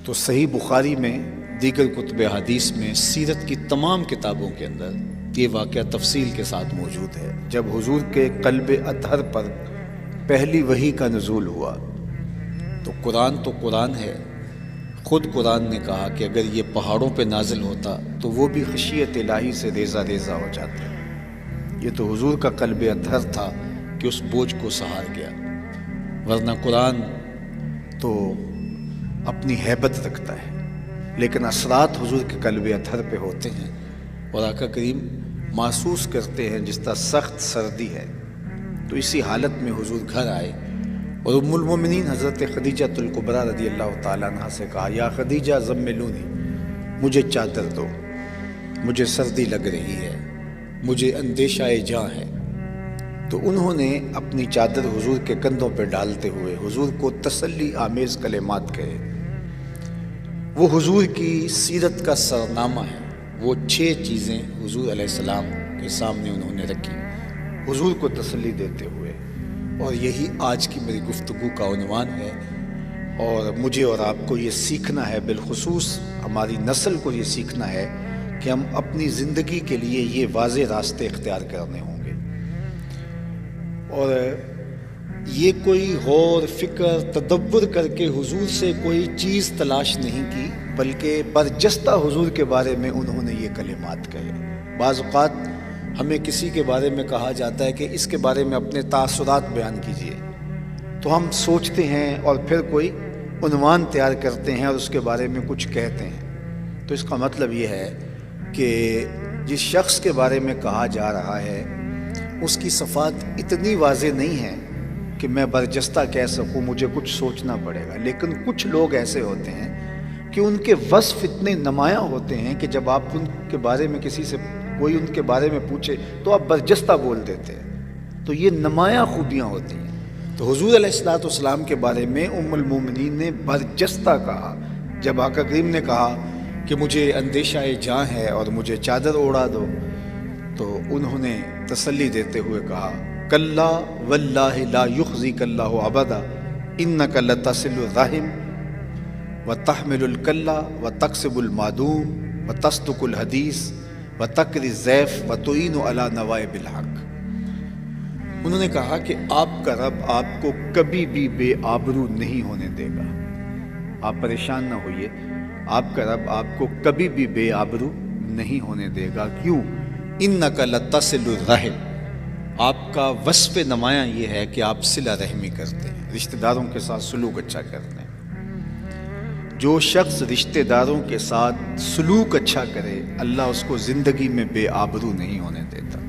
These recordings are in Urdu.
تو صحیح بخاری میں، دیگر کتب حدیث میں، سیرت کی تمام کتابوں کے اندر یہ واقعہ تفصیل کے ساتھ موجود ہے۔ جب حضور کے قلب اطہر پر پہلی وحی کا نزول ہوا تو قرآن ہے، خود قرآن نے کہا کہ اگر یہ پہاڑوں پہ نازل ہوتا تو وہ بھی خشیت الہی سے ریزہ ریزہ ہو جاتے۔ یہ تو حضور کا قلب اطہر تھا کہ اس بوجھ کو سہار گیا، ورنہ قرآن تو اپنی ہیبت رکھتا ہے، لیکن اثرات حضور کے قلب اطہر پہ ہوتے ہیں اور آقا کریم محسوس کرتے ہیں جس طرح سخت سردی ہے۔ تو اسی حالت میں حضور گھر آئے اور ام المومنین حضرت خدیجہ الکبریٰ رضی اللہ تعالیٰ عنہ سے کہا، یا خدیجہ زملونی، مجھے چادر دو، مجھے سردی لگ رہی ہے، مجھے اندیشہ جاں ہے۔ تو انہوں نے اپنی چادر حضور کے کندھوں پہ ڈالتے ہوئے حضور کو تسلی آمیز کلمات کہے۔ وہ حضور کی سیرت کا سرنامہ ہے، وہ 6 چیزیں حضور علیہ السلام کے سامنے انہوں نے رکھی حضور کو تسلی دیتے ہوئے، اور یہی آج کی میری گفتگو کا عنوان ہے۔ اور مجھے اور آپ کو یہ سیکھنا ہے، بالخصوص ہماری نسل کو یہ سیکھنا ہے کہ ہم اپنی زندگی کے لیے یہ واضح راستے اختیار کرنے ہوں گے، اور یہ کوئی غور فکر تدبر کر کے حضور سے کوئی چیز تلاش نہیں کی، بلکہ برجستہ حضور کے بارے میں انہوں نے یہ کلمات کہے۔ بعض اوقات ہمیں کسی کے بارے میں کہا جاتا ہے کہ اس کے بارے میں اپنے تاثرات بیان کیجیے، تو ہم سوچتے ہیں اور پھر کوئی عنوان تیار کرتے ہیں اور اس کے بارے میں کچھ کہتے ہیں۔ تو اس کا مطلب یہ ہے کہ جس شخص کے بارے میں کہا جا رہا ہے اس کی صفات اتنی واضح نہیں ہیں کہ میں برجستہ کہہ سکوں، مجھے کچھ سوچنا پڑے گا۔ لیکن کچھ لوگ ایسے ہوتے ہیں کہ ان کے وصف اتنے نمایاں ہوتے ہیں کہ جب آپ ان کے بارے میں کسی سے کوئی ان کے بارے میں پوچھے تو آپ برجستہ بول دیتے ہیں۔ تو یہ نمایاں خوبیاں ہوتی ہیں۔ تو حضور علیہ السلام کے بارے میں ام المومنین نے برجستہ کہا۔ جب آقا کریم نے کہا کہ مجھے اندیشہ جاں ہے اور مجھے چادر اوڑھا دو، تو انہوں نے تسلی دیتے ہوئے کہا، کلا واللہ لا یخزیک اللہ ابدا انک لتصل الرحم وتحمل الکلا وتکسب المعدوم وتصدق الحدیث وتقری الضیف وتعین علی نوائب الحق۔ انہوں نے کہا کہ آپ کا رب آپ کو کبھی بھی بے آبرو نہیں ہونے دے گا، آپ پریشان نہ ہوئیے، آپ کا رب آپ کو کبھی بھی بے آبرو نہیں ہونے دے گا۔ کیوں؟ انک لتصل الرحم، آپ کا وصف نمایاں یہ ہے کہ آپ صلہ رحمی کرتے ہیں، رشتہ داروں کے ساتھ سلوک اچھا کرتے ہیں۔ جو شخص رشتہ داروں کے ساتھ سلوک اچھا کرے، اللہ اس کو زندگی میں بے آبرو نہیں ہونے دیتا۔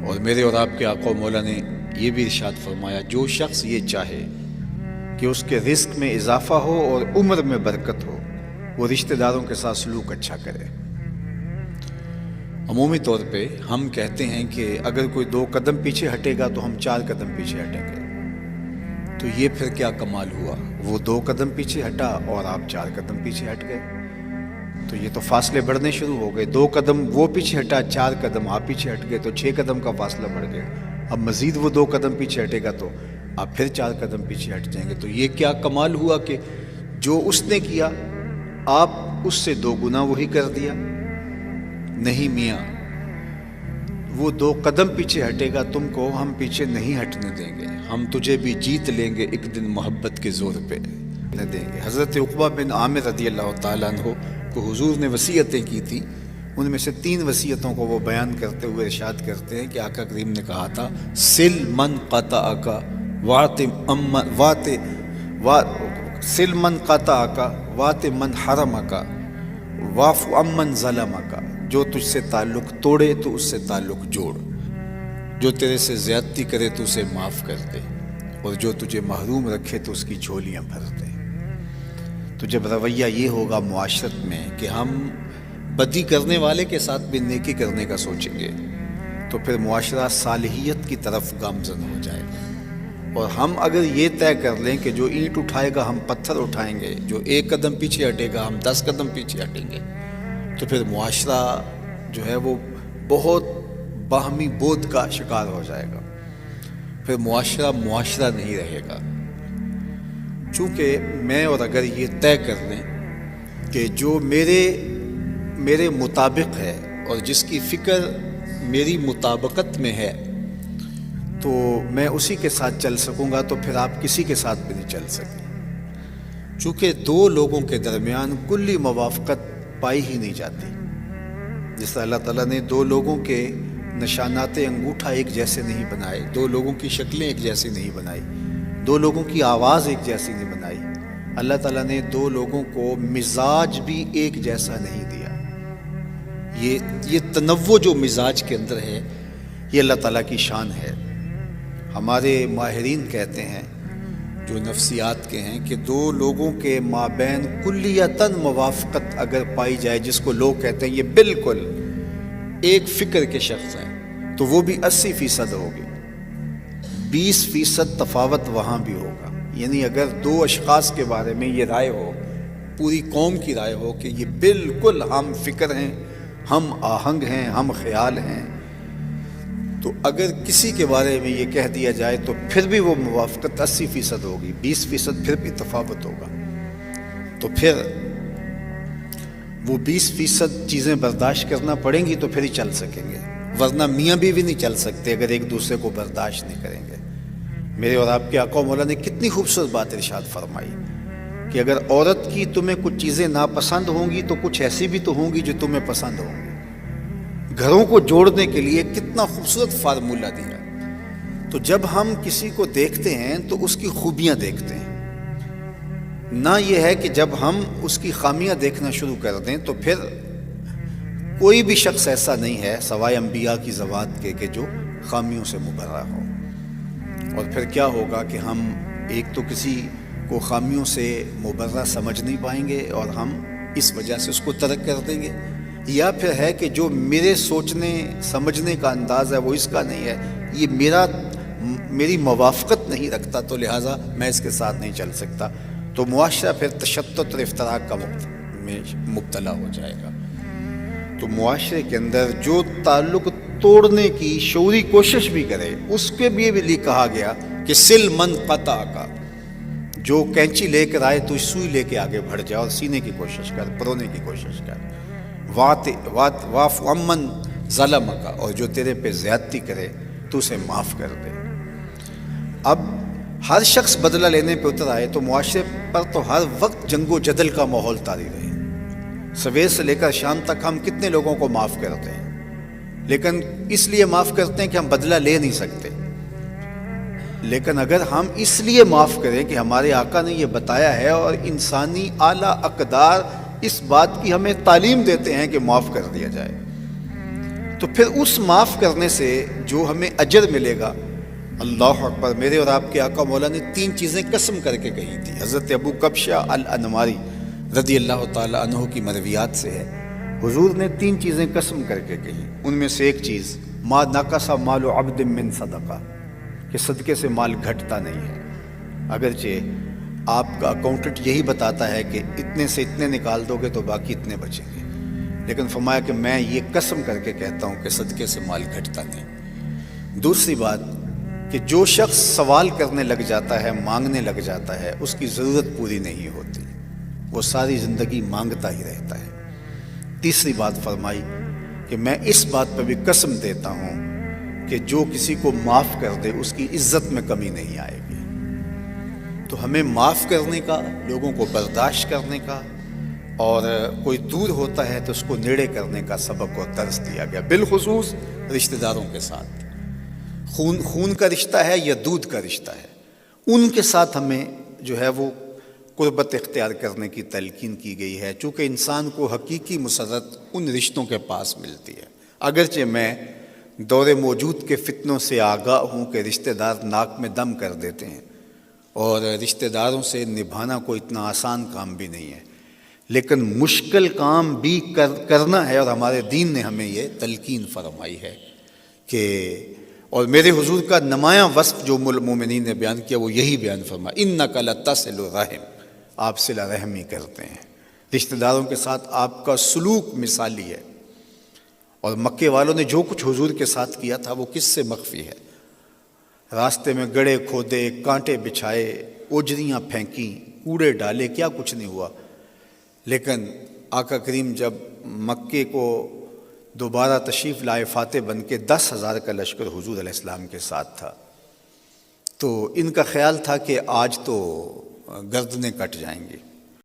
اور میرے اور آپ کے آقا و مولا نے یہ بھی ارشاد فرمایا، جو شخص یہ چاہے کہ اس کے رزق میں اضافہ ہو اور عمر میں برکت ہو، وہ رشتہ داروں کے ساتھ سلوک اچھا کرے۔ عمومی طور پہ ہم کہتے ہیں کہ اگر کوئی 2 قدم پیچھے ہٹے گا تو ہم 4 قدم پیچھے ہٹیں گے۔ تو یہ پھر کیا کمال ہوا؟ وہ 2 قدم پیچھے ہٹا اور آپ 4 قدم پیچھے ہٹ گئے، تو یہ تو فاصلے بڑھنے شروع ہو گئے۔ 2 قدم وہ پیچھے ہٹا، 4 قدم آپ پیچھے ہٹ گئے، تو 6 قدم کا فاصلہ بڑھ گیا۔ اب مزید وہ 2 قدم پیچھے ہٹے گا تو آپ پھر 4 قدم پیچھے ہٹ جائیں گے۔ تو یہ کیا کمال ہوا کہ جو اس نے کیا آپ اس سے 2 گنا وہی کر دیا؟ نہیں میاں، وہ 2 قدم پیچھے ہٹے گا تم کو ہم پیچھے نہیں ہٹنے دیں گے، ہم تجھے بھی جیت لیں گے ایک دن محبت کے زور پہ نہ دیں گے۔ حضرت عقبہ بن عامر رضی اللہ تعالیٰ عنہ کو حضور نے وصیتیں کی تھی، ان میں سے 3 وصیتوں کو وہ بیان کرتے ہوئے ارشاد کرتے ہیں کہ آقا کریم نے کہا تھا، سل من قطعک سل من قطعک وات من حرمک واعف عمن ظلمک، جو تجھ سے تعلق توڑے تو اس سے تعلق جوڑ، جو تیرے سے زیادتی کرے تو اسے معاف کر دے، اور جو تجھے محروم رکھے تو اس کی جھولیاں بھر دے۔ تو جب رویہ یہ ہوگا معاشرت میں کہ ہم بدی کرنے والے کے ساتھ بھی نیکی کرنے کا سوچیں گے، تو پھر معاشرہ صالحیت کی طرف گامزن ہو جائے گا۔ اور ہم اگر یہ طے کر لیں کہ جو اینٹ اٹھائے گا ہم پتھر اٹھائیں گے، جو 1 قدم پیچھے ہٹے گا ہم 10 قدم پیچھے ہٹیں گے، تو پھر معاشرہ جو ہے وہ بہت باہمی بود کا شکار ہو جائے گا، پھر معاشرہ نہیں رہے گا۔ چونکہ میں اور اگر یہ طے کر لیں کہ جو میرے مطابق ہے اور جس کی فکر میری مطابقت میں ہے تو میں اسی کے ساتھ چل سکوں گا، تو پھر آپ کسی کے ساتھ بھی نہیں چل سکیں۔ چونکہ دو لوگوں کے درمیان کلی موافقت پائی ہی نہیں جاتی۔ جس طرح اللہ تعالیٰ نے دو لوگوں کے نشانات انگوٹھا ایک جیسے نہیں بنائے، دو لوگوں کی شکلیں ایک جیسی نہیں بنائی، دو لوگوں کی آواز ایک جیسی نہیں بنائی، اللہ تعالیٰ نے دو لوگوں کو مزاج بھی ایک جیسا نہیں دیا۔ یہ تنوع جو مزاج کے اندر ہے یہ اللہ تعالیٰ کی شان ہے۔ ہمارے ماہرین کہتے ہیں جو نفسیات کے ہیں کہ دو لوگوں کے مابین کلیتاً موافقت اگر پائی جائے، جس کو لوگ کہتے ہیں یہ بالکل ایک فکر کے شخص ہیں، تو وہ بھی 80% ہوگی، 20% تفاوت وہاں بھی ہوگا۔ یعنی اگر دو اشخاص کے بارے میں یہ رائے ہو، پوری قوم کی رائے ہو کہ یہ بالکل ہم فکر ہیں، ہم آہنگ ہیں، ہم خیال ہیں، تو اگر کسی کے بارے میں یہ کہہ دیا جائے تو پھر بھی وہ موافقت 80% ہوگی، 20% پھر بھی تفاوت ہوگا، تو پھر وہ 20% چیزیں برداشت کرنا پڑیں گی تو پھر ہی چل سکیں گے، ورنہ میاں بیوی نہیں چل سکتے اگر ایک دوسرے کو برداشت نہیں کریں گے۔ میرے اور آپ کے آقا و مولا نے کتنی خوبصورت بات ارشاد فرمائی کہ اگر عورت کی تمہیں کچھ چیزیں ناپسند ہوں گی تو کچھ ایسی بھی تو ہوں گی جو تمہیں پسند ہوں گی۔ گھروں کو جوڑنے کے لیے کتنا خوبصورت فارمولہ دیا۔ تو جب ہم کسی کو دیکھتے ہیں تو اس کی خوبیاں دیکھتے ہیں، نہ یہ ہے کہ جب ہم اس کی خامیاں دیکھنا شروع کر دیں تو پھر کوئی بھی شخص ایسا نہیں ہے سوائے انبیاء کی ذوات کے کہ جو خامیوں سے مبرہ ہو۔ اور پھر کیا ہوگا کہ ہم ایک تو کسی کو خامیوں سے مبرہ سمجھ نہیں پائیں گے اور ہم اس وجہ سے اس کو ترک کر دیں گے، یا پھر ہے کہ جو میرے سوچنے سمجھنے کا انداز ہے وہ اس کا نہیں ہے، یہ میری موافقت نہیں رکھتا تو لہٰذا میں اس کے ساتھ نہیں چل سکتا، تو معاشرہ پھر تشتت اور افتراق کا میں مبتلا ہو جائے گا۔ تو معاشرے کے اندر جو تعلق توڑنے کی شعوری کوشش بھی کرے اس کے بھی کہا گیا کہ سل من قطع کا، جو کینچی لے کر آئے تو سوئی لے کے آگے بڑھ جائے اور سینے کی کوشش کر، پرونے کی کوشش کر۔ واف امن ظلم کا، اور جو تیرے پہ زیادتی کرے تو اسے معاف کر دے۔ اب ہر شخص بدلہ لینے پہ اتر آئے تو معاشرے پر تو ہر وقت جنگ و جدل کا ماحول طاری رہے۔ سویر سے لے کر شام تک ہم کتنے لوگوں کو معاف کرتے ہیں، لیکن اس لیے معاف کرتے ہیں کہ ہم بدلہ لے نہیں سکتے۔ لیکن اگر ہم اس لیے معاف کریں کہ ہمارے آقا نے یہ بتایا ہے اور انسانی اعلیٰ اقدار اس بات کی ہمیں تعلیم دیتے ہیں کہ معاف کر دیا جائے، تو پھر اس معاف کرنے سے جو ہمیں اجر ملے گا، اللہ اکبر۔ میرے اور آپ کے آقا مولا نے 3 چیزیں قسم کر کے کہی تھی۔ حضرت ابو کبشہ الانماری رضی اللہ تعالیٰ عنہ کی مرویات سے ہے، حضور نے 3 چیزیں قسم کر کے کہی، ان میں سے ایک چیز ما نقص مال عبد من صدقہ، کہ صدقے سے مال گھٹتا نہیں ہے، اگرچہ آپ کا اکاؤنٹنٹ یہی بتاتا ہے کہ اتنے سے اتنے نکال دو گے تو باقی اتنے بچیں گے، لیکن فرمایا کہ میں یہ قسم کر کے کہتا ہوں کہ صدقے سے مال گھٹتا نہیں۔ دوسری بات کہ جو شخص سوال کرنے لگ جاتا ہے، مانگنے لگ جاتا ہے، اس کی ضرورت پوری نہیں ہوتی، وہ ساری زندگی مانگتا ہی رہتا ہے۔ تیسری بات فرمائی کہ میں اس بات پہ بھی قسم دیتا ہوں کہ جو کسی کو معاف کر دے اس کی عزت میں کمی نہیں آئے گی۔ تو ہمیں معاف کرنے کا، لوگوں کو برداشت کرنے کا، اور کوئی دور ہوتا ہے تو اس کو نیڑے کرنے کا سبق اور درس دیا گیا، بالخصوص رشتہ داروں کے ساتھ۔ خون کا رشتہ ہے یا دودھ کا رشتہ ہے، ان کے ساتھ ہمیں جو ہے وہ قربت اختیار کرنے کی تلقین کی گئی ہے، چونکہ انسان کو حقیقی مسرت ان رشتوں کے پاس ملتی ہے۔ اگرچہ میں دور موجود کے فتنوں سے آگاہ ہوں کہ رشتہ دار ناک میں دم کر دیتے ہیں، اور رشتہ داروں سے نبھانا کوئی اتنا آسان کام بھی نہیں ہے، لیکن مشکل کام بھی کرنا ہے، اور ہمارے دین نے ہمیں یہ تلقین فرمائی ہے کہ، اور میرے حضور کا نمایاں وصف جو مومنین نے بیان کیا وہ یہی بیان فرمایا، اِنَّکَ لَتَصِلُ الرَّحِمَ، آپ صلہ رحمی کرتے ہیں، رشتہ داروں کے ساتھ آپ کا سلوک مثالی ہے۔ اور مکے والوں نے جو کچھ حضور کے ساتھ کیا تھا وہ کس سے مخفی ہے؟ راستے میں گڑھے کھودے، کانٹے بچھائے، اوجریاں پھینکیں، کوڑے ڈالے، کیا کچھ نہیں ہوا۔ لیکن آقا کریم جب مکے کو دوبارہ تشریف لائے فاتح بن کے، 10,000 کا لشکر حضور علیہ السلام کے ساتھ تھا، تو ان کا خیال تھا کہ آج تو گردنیں کٹ جائیں گی۔